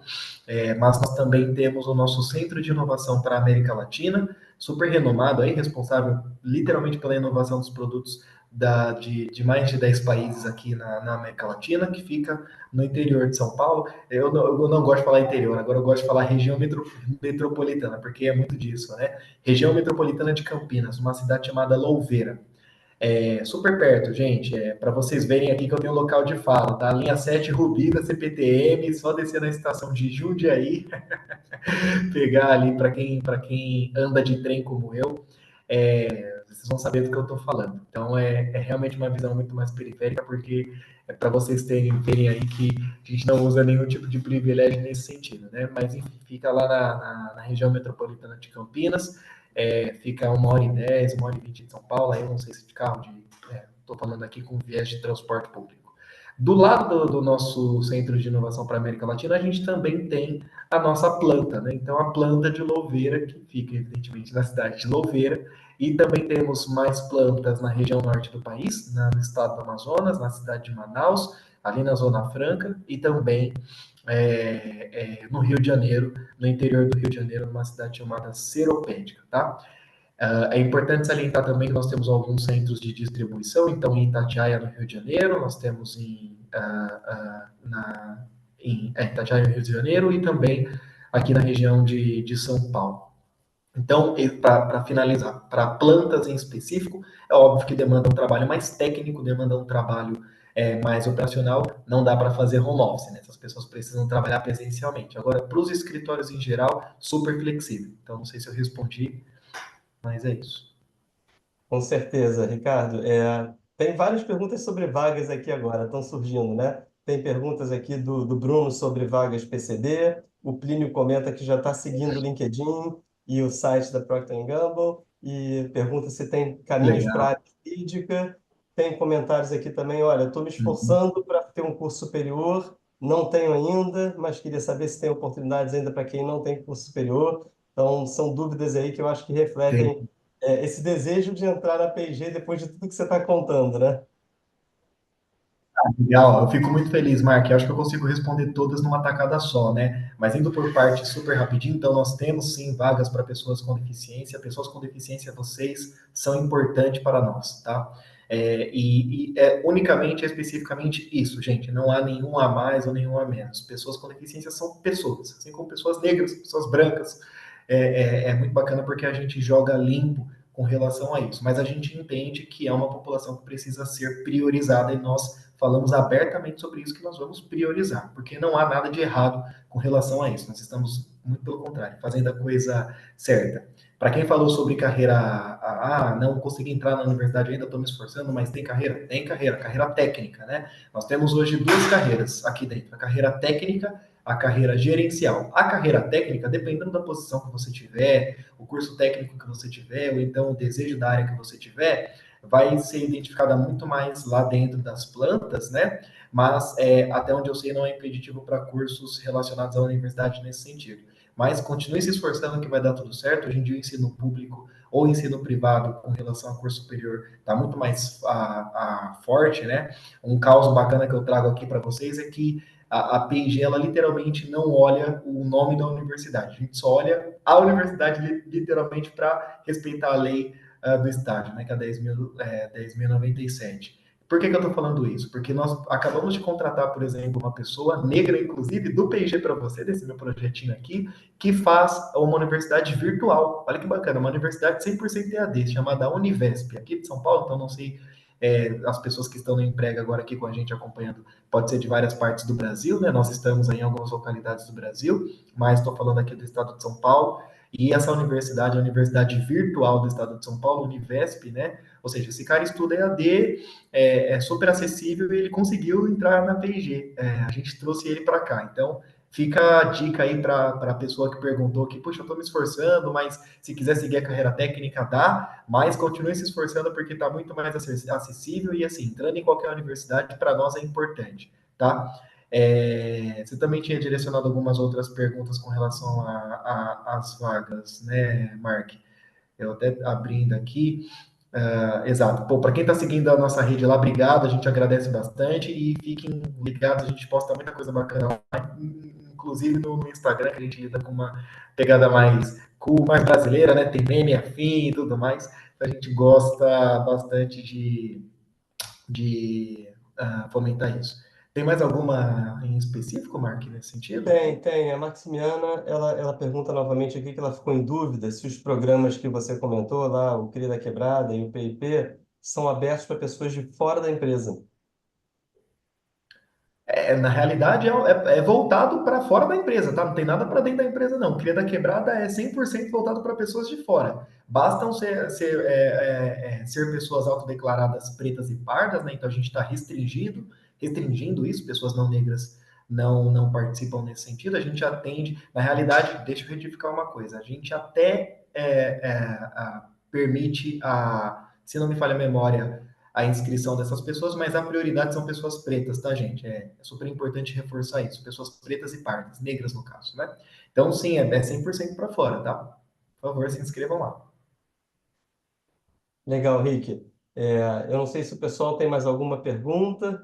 B: Mas nós também temos o nosso Centro de Inovação para a América Latina, super renomado aí, responsável literalmente pela inovação dos produtos de mais de 10 países aqui na América Latina, que fica no interior de São Paulo. Eu não gosto de falar interior, agora eu gosto de falar região metropolitana, porque é muito disso, né? Região metropolitana de Campinas, uma cidade chamada Louveira. Super perto, gente. Para vocês verem aqui que eu tenho local de fala, tá? Linha 7 Rubi da CPTM, só descer na estação de Jundiaí, pegar ali para quem anda de trem como eu, vocês vão saber do que eu estou falando. Então é realmente uma visão muito mais periférica, porque é para vocês verem aí que a gente não usa nenhum tipo de privilégio nesse sentido, né? Mas enfim, fica lá na região metropolitana de Campinas, fica 1h10, 1h20 de São Paulo, aí eu não sei se de carro, estou falando aqui com viés de transporte público. Do lado do nosso Centro de Inovação para a América Latina, a gente também tem a nossa planta, né? Então, a planta de Louveira, que fica, evidentemente, na cidade de Louveira, e também temos mais plantas na região norte do país, no estado do Amazonas, na cidade de Manaus, ali na Zona Franca, e também no Rio de Janeiro, no interior do Rio de Janeiro, numa cidade chamada Seropédica, tá? É importante salientar também que nós temos alguns centros de distribuição, então em Itatiaia, no Rio de Janeiro, nós temos em Itatiaia, no Rio de Janeiro, e também aqui na região de São Paulo. Então, para finalizar, para plantas em específico, é óbvio que demanda um trabalho mais técnico, demanda um trabalho mais operacional, não dá para fazer home office, né? Essas pessoas precisam trabalhar presencialmente. Agora, para os escritórios em geral, super flexível. Então, não sei se eu respondi, mas é isso.
A: Com certeza, Ricardo. Tem várias perguntas sobre vagas aqui agora, estão surgindo, né? Tem perguntas aqui do Bruno sobre vagas PCD, o Plínio comenta que já está seguindo o LinkedIn e o site da Procter Gamble, e pergunta se tem caminhos para a
B: Legal.
A: área jurídica. Tem comentários aqui também, olha, estou me
B: Uhum.
A: esforçando para ter um curso superior, não tenho ainda, mas queria saber se tem oportunidades ainda para quem não tem curso superior. Então, são dúvidas aí que eu acho que refletem
B: Tem.
A: esse desejo de entrar na P&G depois de tudo que você está contando, né?
B: Legal, eu fico muito feliz, Mark. Eu acho que eu consigo responder todas numa tacada só, né? Mas indo por parte super rapidinho, então nós temos sim vagas para pessoas com deficiência. Pessoas com deficiência, vocês são importantes para nós, tá? E unicamente, especificamente isso, gente. Não há nenhum a mais ou nenhum a menos. Pessoas com deficiência são pessoas, assim como pessoas negras, pessoas brancas. É muito bacana porque a gente joga limpo com relação a isso. Mas a gente entende que é uma população que precisa ser priorizada e nós falamos abertamente sobre isso que nós vamos priorizar, porque não há nada de errado com relação a isso. Nós estamos, muito pelo contrário, fazendo a coisa certa. Para quem falou sobre carreira, não consegui entrar na universidade ainda, estou me esforçando, mas tem carreira? Tem carreira, carreira técnica, né? Nós temos hoje duas carreiras aqui dentro, a carreira técnica, a carreira gerencial. A carreira técnica, dependendo da posição que você tiver, o curso técnico que você tiver, ou então o desejo da área que você tiver, vai ser identificada muito mais lá dentro das plantas, né? Mas até onde eu sei não é impeditivo para cursos relacionados à universidade nesse sentido. Mas continue se esforçando que vai dar tudo certo. Hoje em dia o ensino público ou ensino privado com relação ao curso superior está muito mais forte, né? Um caso bacana que eu trago aqui para vocês é que a P&G, ela literalmente não olha o nome da universidade. A gente só olha a universidade literalmente para respeitar a lei do estágio, né, que é 10.097. Por que eu estou falando isso? Porque nós acabamos de contratar, por exemplo, uma pessoa negra, inclusive, do P&G para você, desse meu projetinho aqui, que faz uma universidade virtual. Olha que bacana, uma universidade 100% EAD, chamada Univesp, aqui de São Paulo, então não sei, as pessoas que estão no emprego agora aqui com a gente acompanhando, pode ser de várias partes do Brasil, né? Nós estamos em algumas localidades do Brasil, mas estou falando aqui do estado de São Paulo, e essa universidade é a Universidade Virtual do Estado de São Paulo, Univesp, né? Ou seja, esse cara estuda EAD, é super acessível e ele conseguiu entrar na P&G. A gente trouxe ele para cá. Então, fica a dica aí para a pessoa que perguntou que, puxa, eu estou me esforçando, mas se quiser seguir a carreira técnica, dá, mas continue se esforçando porque está muito mais acessível e, assim, entrando em qualquer universidade, para nós é importante, tá? Você também tinha direcionado algumas outras perguntas com relação às vagas, né, Mark? Eu até abrindo aqui. Exato. Pô, para quem está seguindo a nossa rede lá, obrigado, a gente agradece bastante e fiquem ligados, a gente posta muita coisa bacana lá, inclusive no Instagram, que a gente lida com uma pegada mais cool, mais brasileira, né? Tem meme afim e tudo mais. Então a gente gosta bastante de fomentar isso. Tem mais alguma em específico, Mark, nesse sentido?
A: Tem. A Maximiana, ela pergunta novamente aqui que ela ficou em dúvida se os programas que você comentou lá, o CRI da Quebrada e o PIP, são abertos para pessoas de fora da empresa.
B: Na realidade, é voltado para fora da empresa, tá? Não tem nada para dentro da empresa, não. O Cria da Quebrada é 100% voltado para pessoas de fora. Bastam ser pessoas autodeclaradas pretas e pardas, né? Então a gente está restringindo isso, pessoas não negras não participam nesse sentido. A gente atende, na realidade, deixa eu retificar uma coisa, a gente até permite se não me falha a memória, a inscrição dessas pessoas, mas a prioridade são pessoas pretas, tá, gente? É super importante reforçar isso. Pessoas pretas e pardas, negras no caso, né? Então, sim, é 100% para fora, tá? Por favor, se inscrevam lá.
A: Legal, Rick. Eu não sei se o pessoal tem mais alguma pergunta,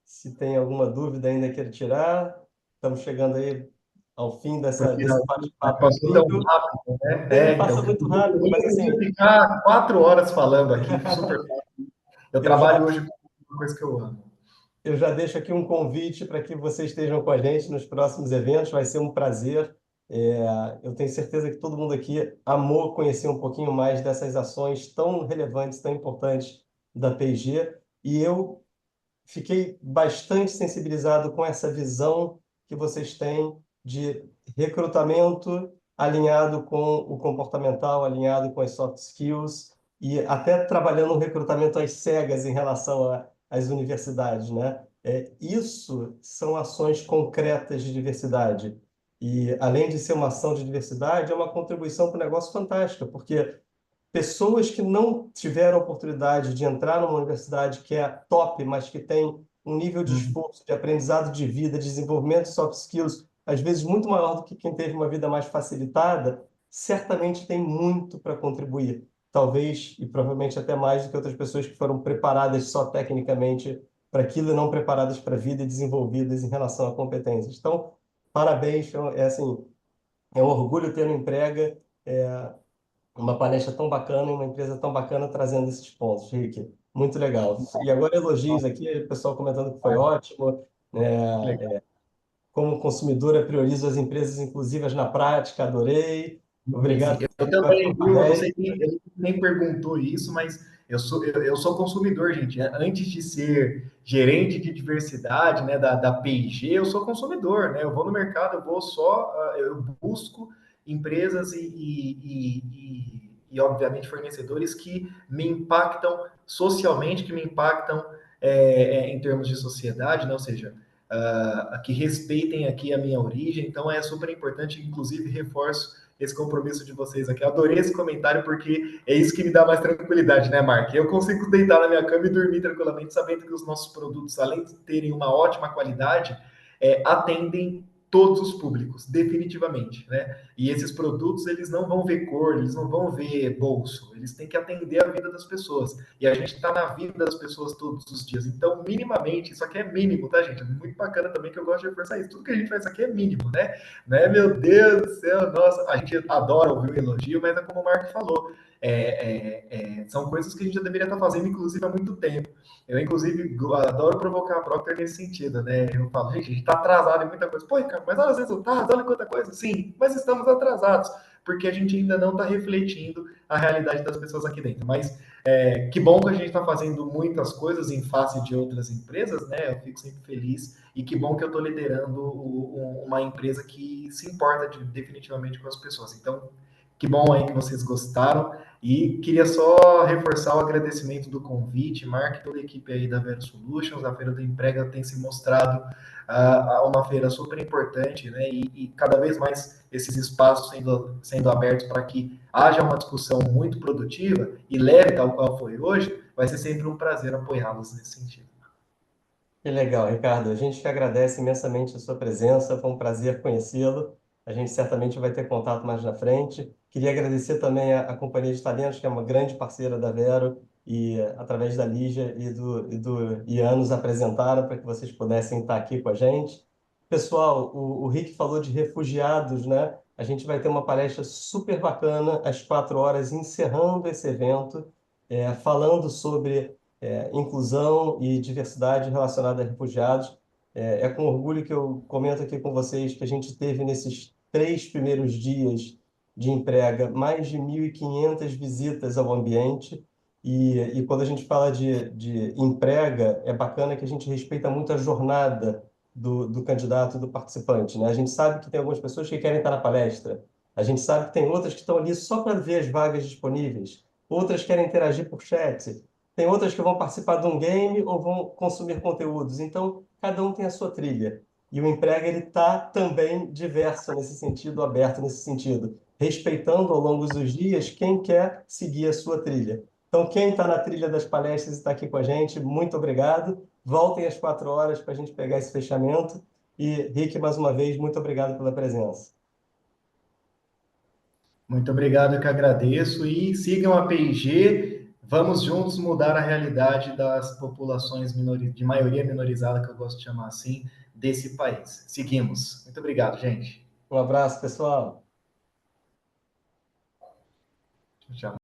A: se tem alguma dúvida ainda queira tirar. Estamos chegando aí ao fim
B: Porque
A: desse bate-papo
B: passou tão
A: incrível.
B: rápido, né?
A: Passa
B: Então,
A: muito
B: eu
A: rápido, mas
B: podia
A: assim,
B: ficar 4 horas falando aqui, super fácil. Eu
A: eu já
B: trabalho hoje com uma coisa que eu amo.
A: Eu já deixo aqui um convite para que vocês estejam com a gente nos próximos eventos. Vai ser um prazer. Eu tenho certeza que todo mundo aqui amou conhecer um pouquinho mais dessas ações tão relevantes, tão importantes da P&G. E eu fiquei bastante sensibilizado com essa visão que vocês têm de recrutamento alinhado com o comportamental, alinhado com as soft skills e até trabalhando o recrutamento às cegas em relação às universidades, né? Isso são ações concretas de diversidade. E, além de ser uma ação de diversidade, é uma contribuição para o negócio fantástica, porque pessoas que não tiveram a oportunidade de entrar numa universidade que é top, mas que tem um nível de
B: Uhum.
A: esforço, de aprendizado de vida, de desenvolvimento de soft skills, às vezes muito maior do que quem teve uma vida mais facilitada, certamente tem muito para contribuir. Talvez e provavelmente até mais do que outras pessoas que foram preparadas só tecnicamente para aquilo e não preparadas para a vida e desenvolvidas em relação a competências. Então, parabéns, assim, é um orgulho ter no Emprega uma palestra tão bacana e uma empresa tão bacana trazendo esses pontos, Rick. Muito legal. E agora elogios aqui, o pessoal comentando que foi ótimo.
B: Que legal.
A: Como consumidora, priorizo as empresas inclusivas na prática, adorei.
B: Sim, sim.
A: Obrigado por
B: Eu
A: participar
B: também,
A: com a
B: viu?
A: REG.
B: Ele nem perguntou isso, mas eu sou consumidor, gente. Antes de ser gerente de diversidade, né, da P&G, eu sou consumidor, né? Eu vou no mercado, eu busco empresas obviamente, fornecedores que me impactam socialmente, que me impactam em termos de sociedade, né? Ou seja, que respeitem aqui a minha origem. Então, é super importante, inclusive, reforço esse compromisso de vocês aqui. Adorei esse comentário porque é isso que me dá mais tranquilidade, né, Mark? Eu consigo deitar na minha cama e dormir tranquilamente, sabendo que os nossos produtos, além de terem uma ótima qualidade, atendem todos os públicos, definitivamente, né? E esses produtos, eles não vão ver cor, eles não vão ver bolso, eles têm que atender a vida das pessoas. E a gente está na vida das pessoas todos os dias. Então, minimamente, isso aqui é mínimo, tá, gente? É muito bacana também que eu gosto de reforçar isso. Tudo que a gente faz aqui é mínimo, né? Não é, meu Deus do céu, nossa, a gente adora ouvir o elogio, mas é como o Marco falou. São coisas que a gente já deveria estar fazendo, inclusive, há muito tempo. Eu, inclusive, adoro provocar a Procter nesse sentido, né? Eu falo, gente, a gente está atrasado em muita coisa. Pô, cara, mas olha os resultados, olha quanta coisa. Sim, mas estamos atrasados, porque a gente ainda não está refletindo a realidade das pessoas aqui dentro. Mas que bom que a gente está fazendo muitas coisas em face de outras empresas, né? Eu fico sempre feliz. E que bom que eu estou liderando uma empresa que se importa definitivamente com as pessoas. Então, que bom aí que vocês gostaram. E queria só reforçar o agradecimento do convite, Mark, toda a equipe aí da Vero Solutions. A Feira do Emprega tem se mostrado uma feira super importante, né? E cada vez mais esses espaços sendo abertos para que haja uma discussão muito produtiva e leve, tal qual foi hoje, vai ser sempre um prazer apoiá-los nesse sentido.
A: Que legal, Ricardo. A gente que agradece imensamente a sua presença, foi um prazer conhecê-lo. A gente certamente vai ter contato mais na frente. Queria agradecer também a Companhia de Talentos, que é uma grande parceira da Vero, e através da Lígia e do Ian nos apresentaram para que vocês pudessem estar aqui com a gente. Pessoal, o Rick falou de refugiados, né? A gente vai ter uma palestra super bacana às 4 horas, encerrando esse evento, falando sobre inclusão e diversidade relacionada a refugiados. É com orgulho que eu comento aqui com vocês que a gente teve nesses 3 primeiros dias de entrega mais de 1.500 visitas ao ambiente. E quando a gente fala de entrega, é bacana que a gente respeita muito a jornada do candidato, do participante, né? A gente sabe que tem algumas pessoas que querem estar na palestra, a gente sabe que tem outras que estão ali só para ver as vagas disponíveis, outras querem interagir por chat, tem outras que vão participar de um game ou vão consumir conteúdos. Então, cada um tem a sua trilha. E o Emprega ele está também diverso nesse sentido, aberto nesse sentido, respeitando ao longo dos dias quem quer seguir a sua trilha. Então, quem está na trilha das palestras e está aqui com a gente, muito obrigado. Voltem às 4 horas para a gente pegar esse fechamento. E, Rick, mais uma vez, muito obrigado pela presença.
B: Muito obrigado, eu que agradeço. E sigam a P&G. Vamos juntos mudar a realidade das populações de maioria minorizada, que eu gosto de chamar assim, desse país. Seguimos. Muito obrigado, gente.
A: Um abraço, pessoal.
B: Tchau.